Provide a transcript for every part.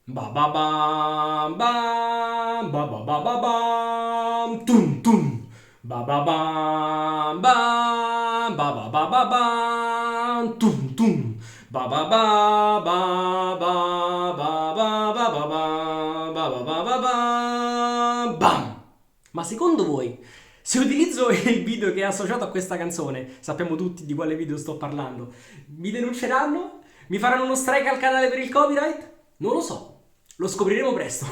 Ba ba bam bam ba ba ba ba bam tum tum ba ba bam bam ba ba ba ba bam tum tum ba ba ba ba ba ba ba ba ba ba ba ba ba ba bam. Ma secondo voi, se utilizzo il video che è associato a questa canzone, sappiamo tutti di quale video sto parlando, mi denunceranno? Mi faranno uno strike al canale per il copyright? Non lo so. Lo scopriremo presto.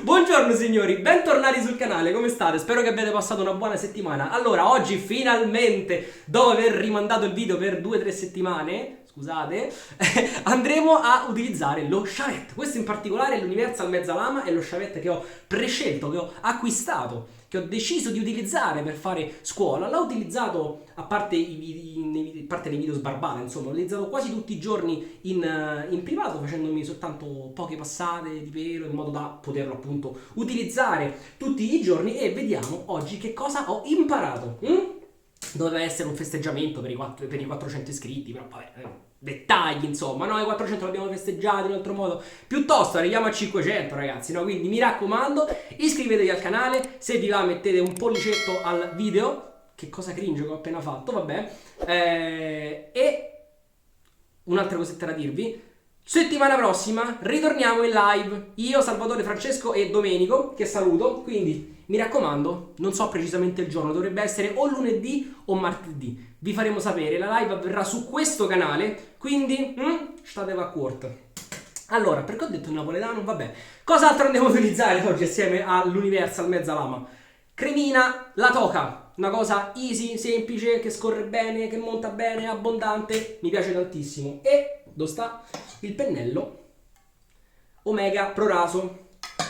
Buongiorno signori, bentornati sul canale, come state? Spero che abbiate passato una buona settimana. Allora, oggi finalmente, dopo aver rimandato il video per 2-3 settimane, scusate, andremo a utilizzare lo Chavette. Questo in particolare è l'Universal Mezzalama, è lo Chavette che ho prescelto, che ho acquistato, che ho deciso di utilizzare per fare scuola. L'ho utilizzato, a parte nei video sbarbati, insomma, l'ho utilizzato quasi tutti i giorni in privato, facendomi soltanto poche passate di pelo, in modo da poterlo appunto utilizzare tutti i giorni. E vediamo oggi che cosa ho imparato. Doveva essere un festeggiamento per i 400 iscritti, però vabbè, dettagli insomma, no? I 400 l'abbiamo festeggiati in un altro modo. Piuttosto arriviamo a 500 ragazzi, no? Quindi mi raccomando, iscrivetevi al canale, se vi va mettete un pollicetto al video. Che cosa cringe che ho appena fatto, vabbè. E un'altra cosetta da dirvi. Settimana prossima ritorniamo in live. Io, Salvatore, Francesco e Domenico, che saluto. Quindi mi raccomando, non so precisamente il giorno, dovrebbe essere o lunedì o martedì. Vi faremo sapere, la live avverrà su questo canale, quindi state a corto. Allora, perché ho detto il napoletano? Vabbè. Cos'altro andiamo a utilizzare oggi assieme all'Universal Mezzalama? Cremina, la toca. Una cosa easy, semplice, che scorre bene, che monta bene, abbondante. Mi piace tantissimo. E dove sta? Il pennello Omega Pro Raso,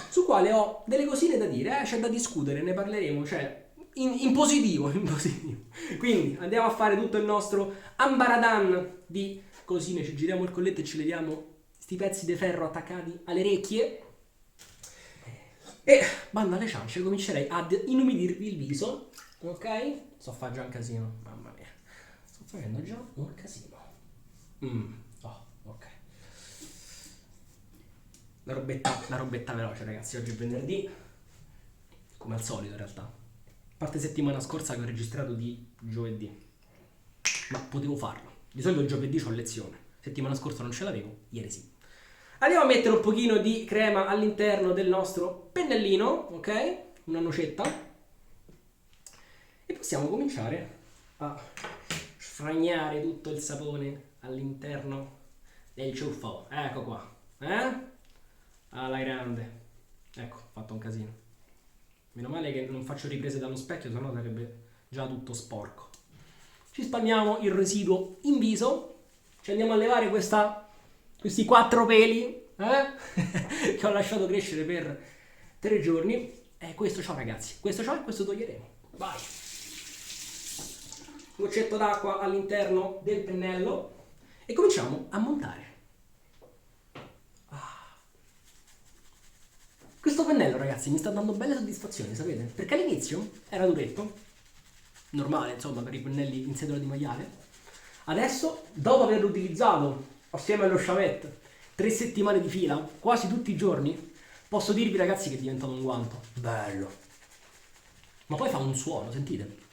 su quale ho delle cosine da dire, c'è da discutere, ne parleremo, cioè in positivo, in positivo. Quindi andiamo a fare tutto il nostro ambaradan di cosine, ci giriamo il colletto e ci leviamo sti pezzi di ferro attaccati alle orecchie. E banda alle ciance, comincerei ad inumidirvi il viso, ok? Sto a fare già un casino, mamma mia, sto facendo già un casino. Oh, ok. La robetta veloce ragazzi, oggi è venerdì, come al solito in realtà. A parte settimana scorsa che ho registrato di giovedì, ma potevo farlo. Di solito il giovedì ho lezione, settimana scorsa non ce l'avevo, ieri sì. Andiamo a mettere un pochino di crema all'interno del nostro pennellino, ok? Una nocetta. E possiamo cominciare a sfragnare tutto il sapone all'interno del ciuffo. Ecco qua, alla grande. Ecco, ho fatto un casino. Meno male che non faccio riprese dallo specchio, sennò sarebbe già tutto sporco. Ci spalmiamo il residuo in viso. Ci andiamo a levare questi 4 peli che ho lasciato crescere per 3 giorni. E questo ciò ragazzi, questo ciò e questo toglieremo. Vai. Goccetto d'acqua all'interno del pennello e cominciamo a montare. Questo pennello ragazzi mi sta dando belle soddisfazioni, sapete? Perché all'inizio era duretto, normale insomma per i pennelli in sedola di maiale. Adesso, dopo averlo utilizzato assieme allo Chavette 3 settimane di fila, quasi tutti i giorni, posso dirvi ragazzi che è diventato un guanto. Bello. Ma poi fa un suono, sentite?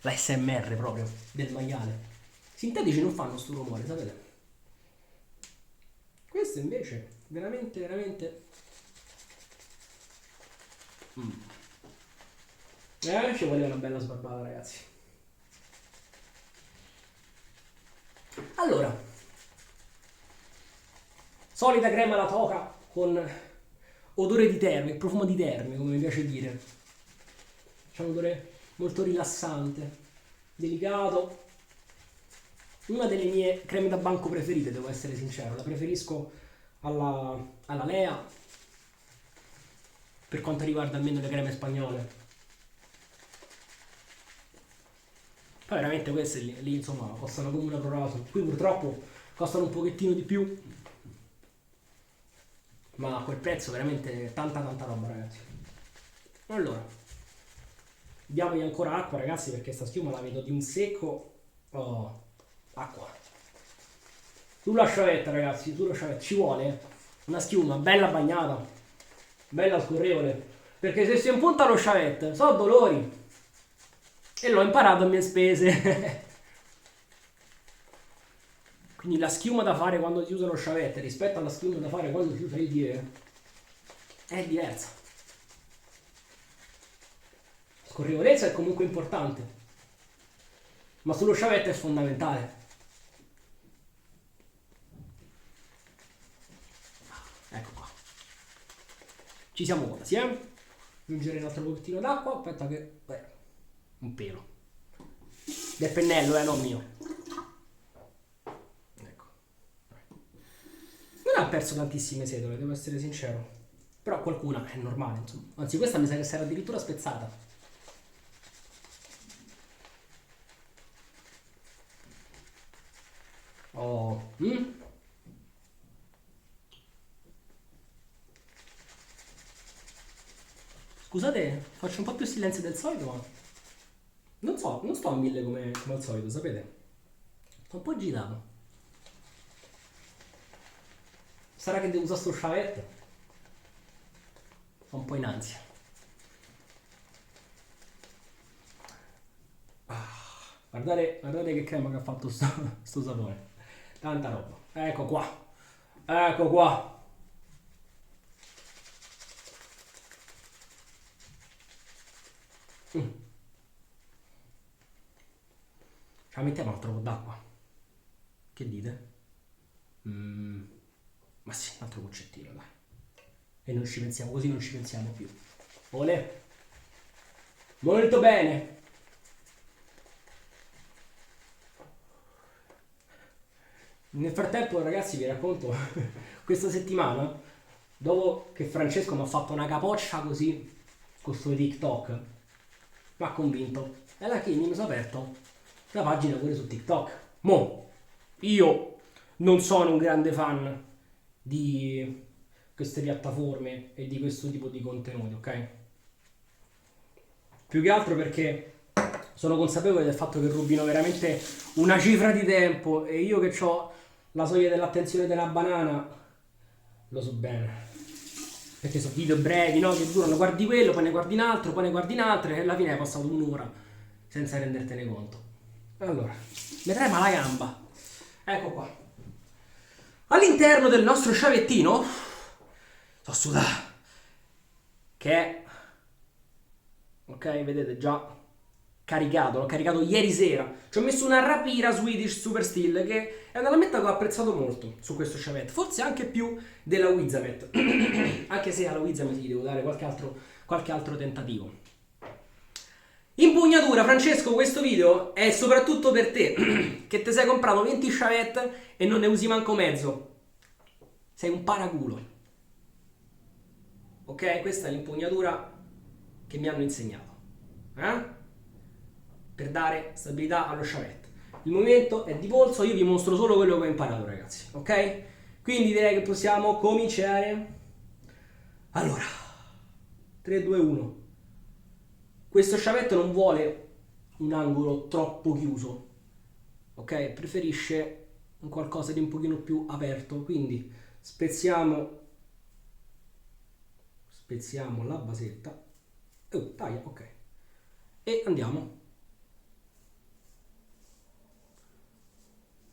La SMR proprio, del maiale. Sintetici non fanno sto rumore, sapete? Questo invece, veramente, veramente... ci vuole una bella sbarbata ragazzi. Allora, solita crema alla toca con odore di terme, profumo di terme, come mi piace dire. C'è un odore molto rilassante, delicato. Una delle mie creme da banco preferite, devo essere sincero. La preferisco alla Lea, per quanto riguarda almeno le creme spagnole. Poi veramente queste lì insomma costano come una Pro Raso. Qui purtroppo costano un pochettino di più, ma a quel prezzo veramente tanta roba ragazzi. Allora, diamogli ancora acqua ragazzi, perché sta schiuma la vedo di un secco. Oh, acqua. Sulla sciavetta, ragazzi, sulla sciavetta ci vuole una schiuma bella bagnata, bella scorrevole. Perché se si impunta lo sciavette, so dolori. E l'ho imparato a mie spese. Quindi la schiuma da fare quando si usa lo sciavette rispetto alla schiuma da fare quando si usa il die è diversa. Scorrevolezza è comunque importante, ma sullo sciavette è fondamentale. Ecco qua. Ci siamo quasi, aggiungere un altro pochettino d'acqua. Aspetta che... un pelo. Del pennello, non mio. Ecco. Non ha perso tantissime setole, devo essere sincero. Però qualcuna è normale, insomma. Anzi, questa mi sa che si era addirittura spezzata. Oh. Scusate, faccio un po' più silenzio del solito, ma non so, non sto a mille come al solito, sapete? Sto un po' agitato. Sarà che devo usare sto sciavetto? Sto un po' in ansia. Guardate che crema che ha fatto sto sapore. Tanta roba. Ecco qua. Ecco qua. Ci la mettiamo un altro po' d'acqua. Che dite? Ma sì, un altro concettino, dai. E non ci pensiamo, così non ci pensiamo più. Ole. Molto bene. Nel frattempo, ragazzi, vi racconto, questa settimana, dopo che Francesco mi ha fatto una capoccia così, con suo TikTok, mi ha convinto. E alla che mi sono aperto la pagina pure su TikTok. Mo, io non sono un grande fan di queste piattaforme e di questo tipo di contenuti, ok? Più che altro perché sono consapevole del fatto che rubino veramente una cifra di tempo e io che ho la soglia dell'attenzione della banana lo so bene. Perché sono video brevi, no? Che durano, guardi quello, poi ne guardi un altro, poi ne guardi un altro e alla fine hai passato un'ora senza rendertene conto. Allora, mi trema la gamba. Ecco qua. All'interno del nostro sciavettino sto sudando. Che è, ok, vedete già caricato, l'ho caricato ieri sera. Ci ho messo una rapira Swedish Super Steel che è una lametta che ho apprezzato molto su questo sciavetto, forse anche più della Wizamet. Anche se alla Wizamet gli devo dare qualche altro tentativo. Impugnatura, Francesco, questo video è soprattutto per te che ti sei comprato 20 sciavette e non ne usi manco mezzo. Sei un paraculo. Ok? Questa è l'impugnatura che mi hanno insegnato. Per dare stabilità allo sciavetto. Il movimento è di polso, io vi mostro solo quello che ho imparato, ragazzi. Ok? Quindi direi che possiamo cominciare. Allora, 3, 2, 1. Questo sciavetto non vuole un angolo troppo chiuso, ok? Preferisce un qualcosa di un pochino più aperto, quindi spezziamo la basetta. Taglia, ok. E andiamo.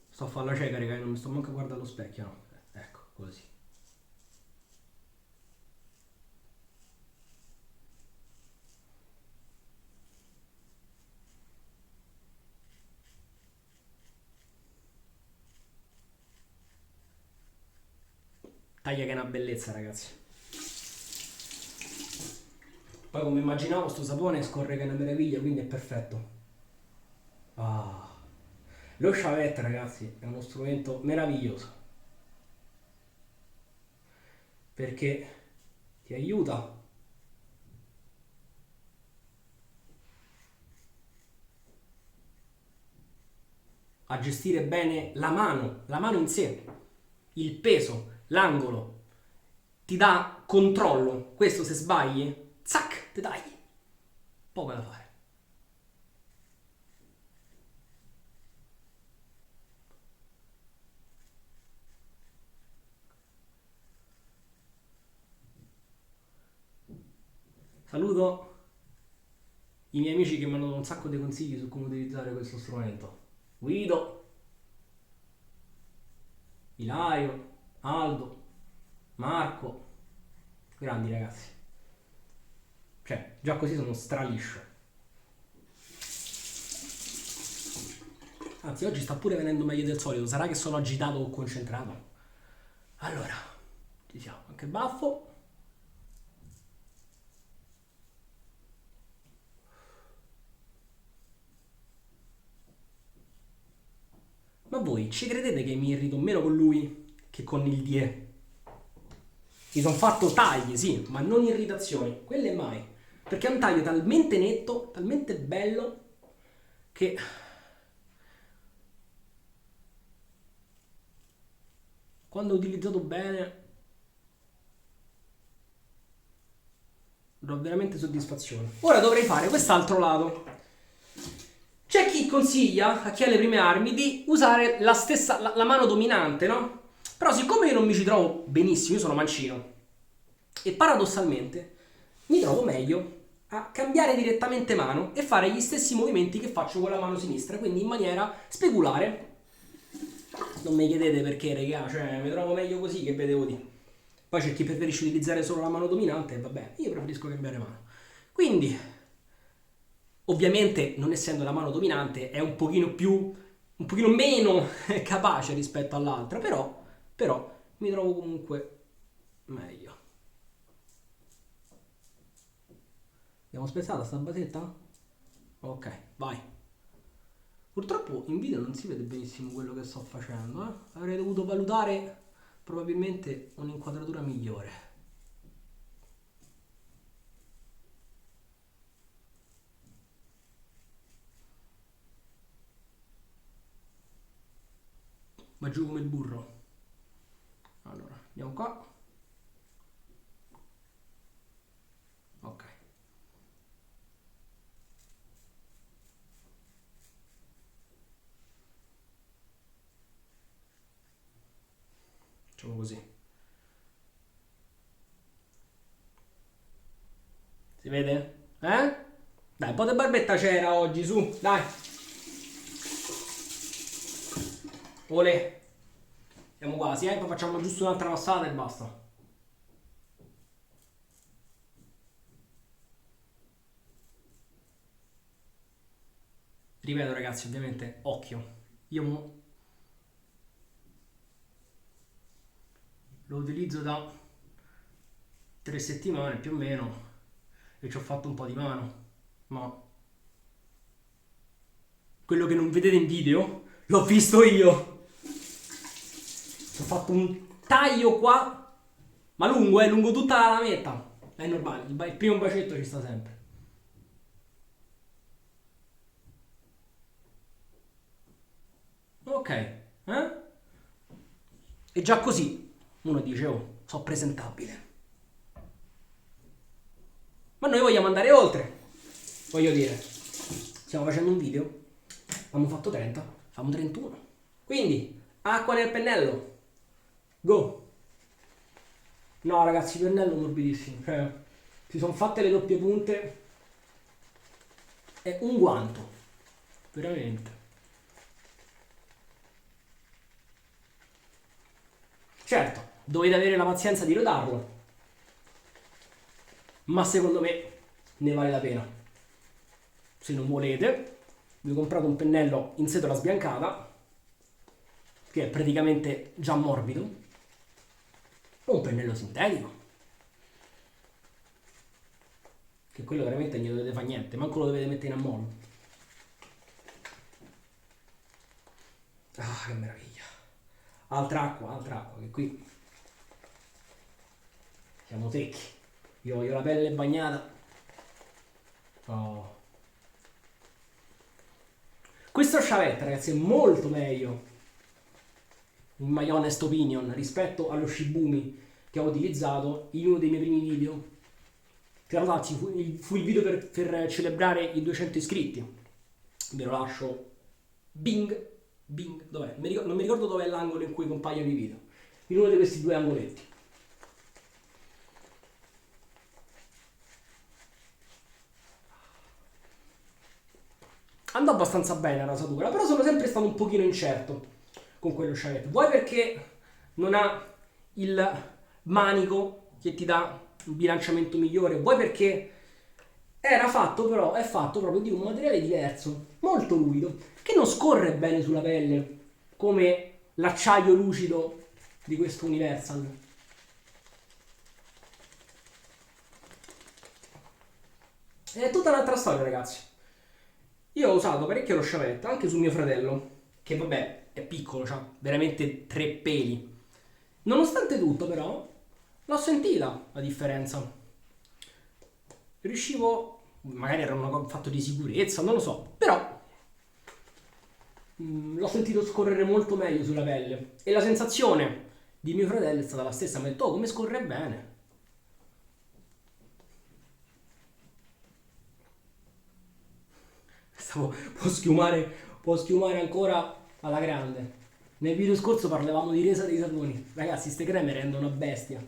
Sto a fare la cieca, raga, non mi sto manco a guardare allo specchio, no? Ecco, così. Taglia che è una bellezza, ragazzi. Poi come immaginavo sto sapone scorre che è una meraviglia, quindi è perfetto. Lo sciavetto, ragazzi, è uno strumento meraviglioso. Perché ti aiuta a gestire bene la mano in sé, il peso, l'angolo, ti dà controllo. Questo se sbagli, zac, ti tagli. Poco da fare. Saluto i miei amici che mi hanno dato un sacco di consigli su come utilizzare questo strumento. Guido, Ilario, Aldo, Marco, grandi ragazzi. Cioè, già così sono straliscio. Anzi, oggi sta pure venendo meglio del solito. Sarà che sono agitato o concentrato? Allora, ci siamo. Anche il baffo. Ma voi ci credete che mi irrito meno con lui che con il Die? Mi sono fatto tagli, sì, ma non irritazioni. Quelle mai. Perché è un taglio talmente netto, talmente bello, che quando utilizzato bene do veramente soddisfazione. Ora dovrei fare quest'altro lato. C'è chi consiglia a chi ha le prime armi di usare la stessa la mano dominante, no? Però siccome io non mi ci trovo benissimo, io sono mancino e paradossalmente mi trovo meglio a cambiare direttamente mano e fare gli stessi movimenti che faccio con la mano sinistra, quindi in maniera speculare. Non mi chiedete perché, raga, cioè mi trovo meglio così, che vedevo di. Poi c'è chi preferisce utilizzare solo la mano dominante e vabbè, io preferisco cambiare mano. Quindi, ovviamente, non essendo la mano dominante, è un pochino meno capace rispetto all'altra, però mi trovo comunque meglio. Abbiamo spezzato sta basetta? Ok, vai. Purtroppo in video non si vede benissimo quello che sto facendo, eh? Avrei dovuto valutare probabilmente un'inquadratura migliore. Ma giù come il burro. Allora, andiamo qua. Ok. Facciamo così. Si vede? Eh? Dai, un po' di barbetta c'era oggi, su, dai. Olè. Siamo quasi, poi facciamo giusto un'altra passata e basta. Ripeto ragazzi, ovviamente, occhio. Io lo utilizzo da 3 settimane più o meno e ci ho fatto un po' di mano, ma quello che non vedete in video l'ho visto io. Ho fatto un taglio qua, ma lungo, lungo tutta la lametta. È normale, il primo bacetto ci sta sempre. Ok, eh? E già così uno dice, oh, so presentabile. Ma noi vogliamo andare oltre. Voglio dire, stiamo facendo un video, abbiamo fatto 30, facciamo 31. Quindi, acqua nel pennello. Go. No ragazzi, pennello morbidissimo. Cioè, si sono fatte le doppie punte. È un guanto. Veramente. Certo, dovete avere la pazienza di rodarlo. Ma secondo me ne vale la pena. Se non volete, vi ho comprato un pennello in setola sbiancata, che è praticamente già morbido, o un pennello sintetico, che quello veramente non gli dovete fare niente, manco lo dovete mettere in ammollo. Ah, che meraviglia. Altra acqua, che qui siamo secchi. Io voglio la pelle bagnata. Oh. Questo sciavetto, ragazzi, è molto meglio, in my honest opinion, rispetto allo Shibumi che ho utilizzato in uno dei miei primi video. Tra l'altro fu il video per celebrare i 200 iscritti. Ve lo lascio. Bing. Dov'è? Non mi ricordo dov'è l'angolo in cui compaiono i video. In uno di questi due angoletti. andò abbastanza bene la rasatura, però sono sempre stato un pochino incerto con quello scialetto. Vuoi perché non ha il manico che ti dà un bilanciamento migliore, vuoi perché era fatto però, è fatto proprio di un materiale diverso, molto ruvido, che non scorre bene sulla pelle come l'acciaio lucido di questo Universal. È tutta un'altra storia, ragazzi. Io ho usato parecchio lo sciavetto anche su mio fratello, che vabbè è piccolo, ha veramente 3 peli. Nonostante tutto, però, l'ho sentita la differenza. Riuscivo, magari era un fatto di sicurezza, non lo so, però l'ho sentito scorrere molto meglio sulla pelle. E la sensazione di mio fratello è stata la stessa. Mi ha detto, oh, come scorre bene. Può schiumare ancora alla grande. Nel video scorso parlavamo di resa dei saponi. Ragazzi, ste creme rendono una bestia.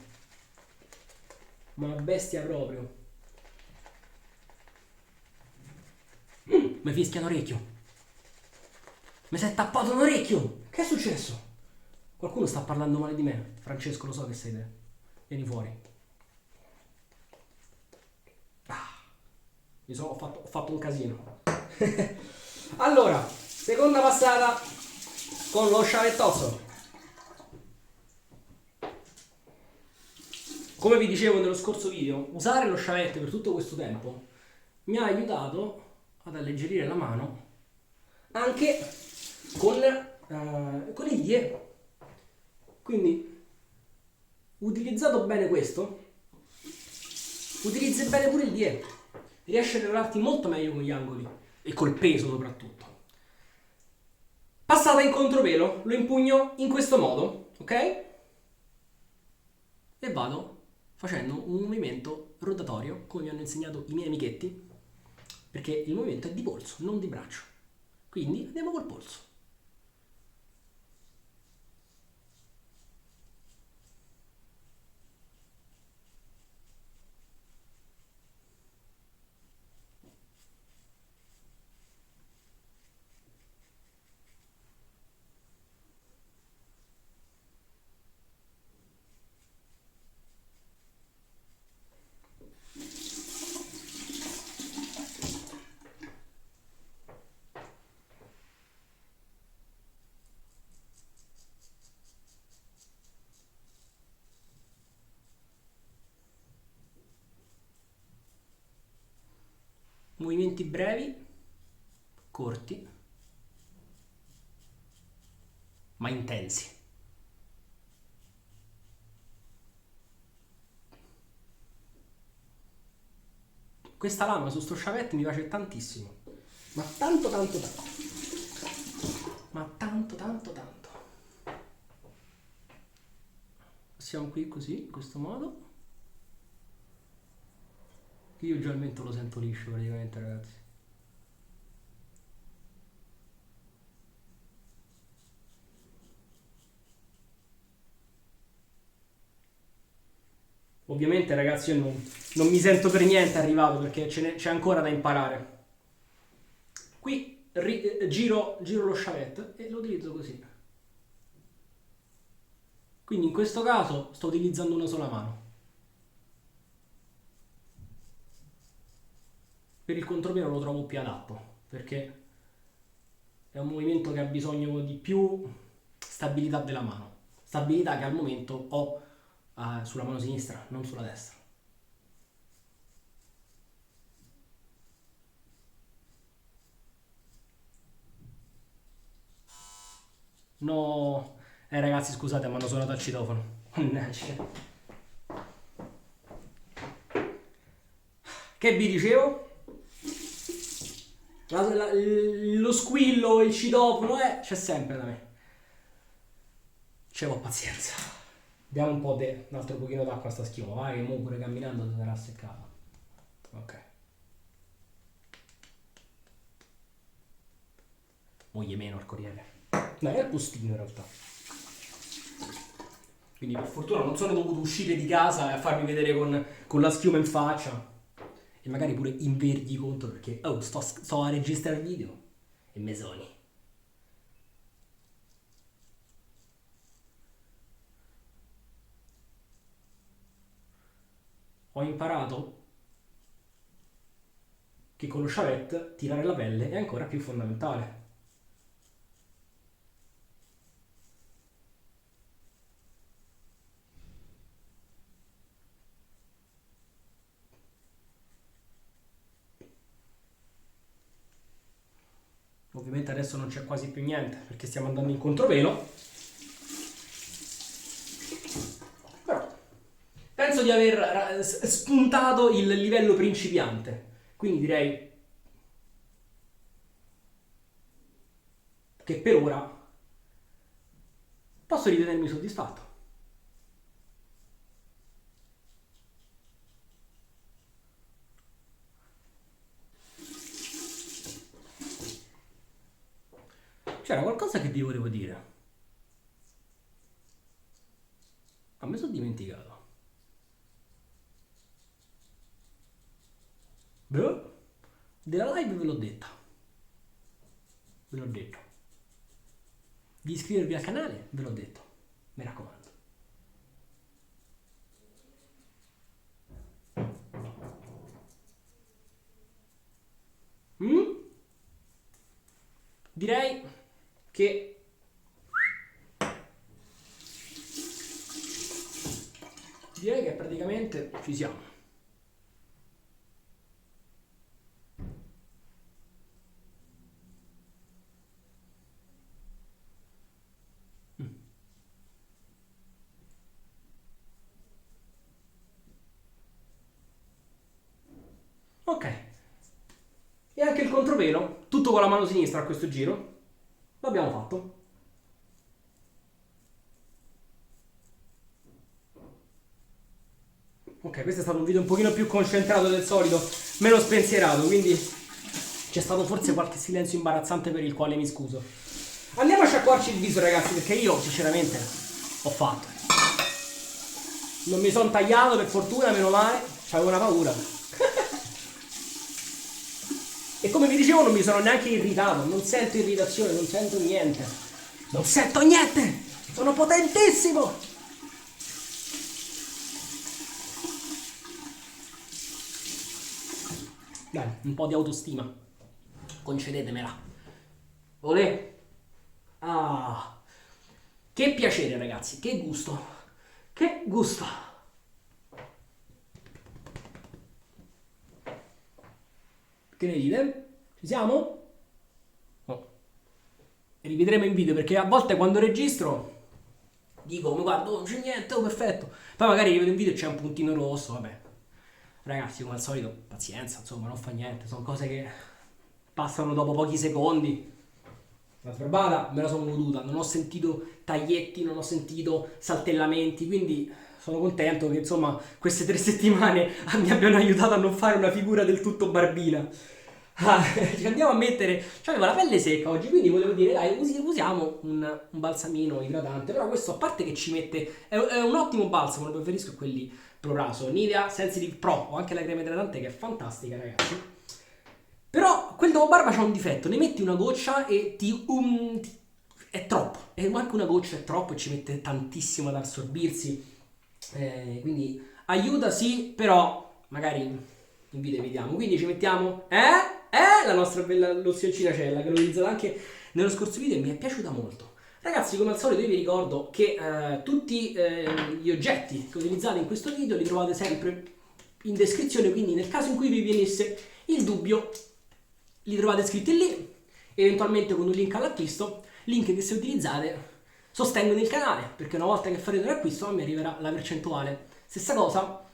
Ma una bestia proprio. Mi fischia un orecchio. Mi si è tappato un orecchio. Che è successo? Qualcuno sta parlando male di me. Francesco, lo so che sei te. Vieni fuori. Ho fatto un casino. Allora, seconda passata con lo sciavettozzo. Come vi dicevo nello scorso video, usare lo sciavetto per tutto questo tempo mi ha aiutato ad alleggerire la mano anche con il die. Quindi, utilizzato bene questo, utilizzi bene pure il die. Riesci a lavorarti molto meglio con gli angoli e col peso soprattutto. Passata in contropelo, lo impugno in questo modo, ok? E vado facendo un movimento rotatorio, come mi hanno insegnato i miei amichetti, perché il movimento è di polso, non di braccio. Quindi andiamo col polso. Movimenti brevi, corti, ma intensi. Questa lama su sto sciavetto mi piace tantissimo. Ma tanto tanto tanto. Ma tanto tanto tanto. Passiamo qui così, in questo modo. Io già il mento lo sento liscio praticamente, ragazzi. Ovviamente, ragazzi, io non mi sento per niente arrivato perché c'è ancora da imparare. Qui giro lo sciavetto e lo utilizzo così. Quindi in questo caso sto utilizzando una sola mano. Per il contropelo lo trovo più adatto perché è un movimento che ha bisogno di più stabilità della mano. Stabilità che al momento ho sulla mano sinistra, non sulla destra. No, ragazzi, scusate, mi hanno suonato al citofono. Mannaggia. Che vi dicevo? Lo squillo, il citofono, c'è sempre da me. C'è pazienza. Diamo un altro pochino d'acqua a sta schiuma, vai che mo pure camminando si sarà seccata. Ok. Moglie meno al Corriere. No, è il postino in realtà. Quindi per fortuna non sono dovuto uscire di casa e a farmi vedere con la schiuma in faccia. E magari pure in verdi contro perché sto a registrare il video. e mesoni. Ho imparato che con lo Chavette tirare la pelle è ancora più fondamentale. Ovviamente adesso non c'è quasi più niente perché stiamo andando in controvelo. Però penso di aver spuntato il livello principiante. Quindi direi che per ora posso ritenermi soddisfatto. C'era qualcosa che vi volevo dire. A me sono dimenticato. Beh, della live ve l'ho detta. Ve l'ho detto. Di iscrivervi al canale, ve l'ho detto. Mi raccomando. Mm? Direi che praticamente ci siamo. Ok. E anche il contropelo, tutto con la mano sinistra a questo giro, l'abbiamo fatto. Ok, questo è stato un video un pochino più concentrato del solito, meno spensierato, quindi c'è stato forse qualche silenzio imbarazzante per il quale mi scuso. Andiamo a sciacquarci il viso, ragazzi, perché io sinceramente ho fatto. Non mi sono tagliato, per fortuna, meno male, c'avevo una paura. E come vi dicevo non mi sono neanche irritato, non sento irritazione, non sento niente. Non sento niente! Sono potentissimo! Dai, un po' di autostima. Concedetemela. Olè. Ah. Che piacere, ragazzi, che gusto. Che gusto. Che ne dite? Ci siamo? Oh. Rivedremo in video perché a volte quando registro dico, ma guarda, non c'è niente, oh perfetto. Poi magari rivedo in video e c'è un puntino rosso, vabbè. Ragazzi, come al solito, pazienza, insomma, non fa niente, sono cose che passano dopo pochi secondi. La sbarbata me la sono goduta, non ho sentito taglietti, non ho sentito saltellamenti, quindi sono contento che insomma queste 3 settimane mi abbiano aiutato a non fare una figura del tutto barbina. Ah, ci andiamo a mettere, cioè avevo la pelle secca oggi, quindi volevo dire dai usiamo un balsamino idratante, però questo a parte che ci mette, è un ottimo balsamo, lo preferisco a quelli Proraso, Nivea Sensitive Pro, ho anche la crema idratante che è fantastica, ragazzi. Però quel dopo barba c'ha un difetto, ne metti una goccia e è troppo, e anche una goccia è troppo e ci mette tantissimo ad assorbirsi, quindi aiuta sì, però magari in video vediamo, quindi ci mettiamo la nostra bella lozioncina cella che l'ho utilizzata anche nello scorso video e mi è piaciuta molto. Ragazzi, come al solito io vi ricordo che tutti gli oggetti che utilizzate in questo video li trovate sempre in descrizione, quindi nel caso in cui vi venisse il dubbio li trovate scritti lì, eventualmente con un link all'acquisto, link che se utilizzate sostengono il canale, perché una volta che farete l'acquisto a me arriverà la percentuale. Stessa cosa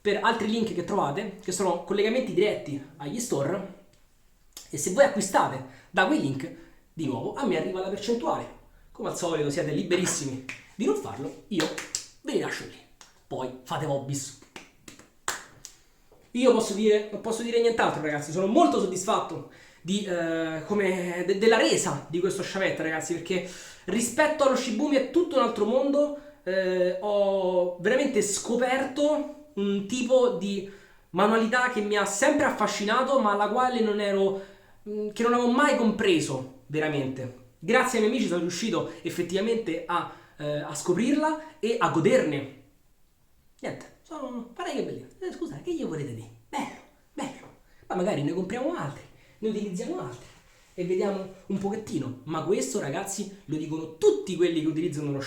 per altri link che trovate, che sono collegamenti diretti agli store, e se voi acquistate da quei link, di nuovo, a me arriva la percentuale. Come al solito siete liberissimi di non farlo, io ve li lascio lì. Poi fate hobbies. Io non posso dire nient'altro, ragazzi, sono molto soddisfatto della resa di questo Chavette, ragazzi, perché rispetto allo Shibumi è tutto un altro mondo. Ho veramente scoperto un tipo di manualità che mi ha sempre affascinato, ma alla quale non ero che non avevo mai compreso veramente. Grazie ai miei amici sono riuscito effettivamente a scoprirla e a goderne. Niente, guarda che bello. Scusa, che gli volete dire? Bello, bello. Ma magari ne compriamo altri, ne utilizziamo altri e vediamo un pochettino. Ma questo, ragazzi, lo dicono tutti quelli che utilizzano lo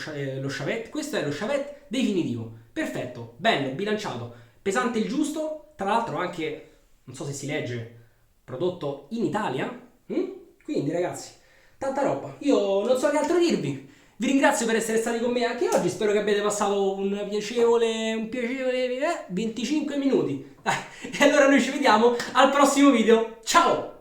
Chavette. Questo è lo Chavette definitivo. Perfetto, bello, bilanciato, pesante il giusto. Tra l'altro anche, non so se si legge, prodotto in Italia. Quindi, ragazzi, tanta roba. Io non so che altro dirvi. Vi ringrazio per essere stati con me anche oggi. Spero che abbiate passato un piacevole 25 minuti. E allora noi ci vediamo al prossimo video. Ciao!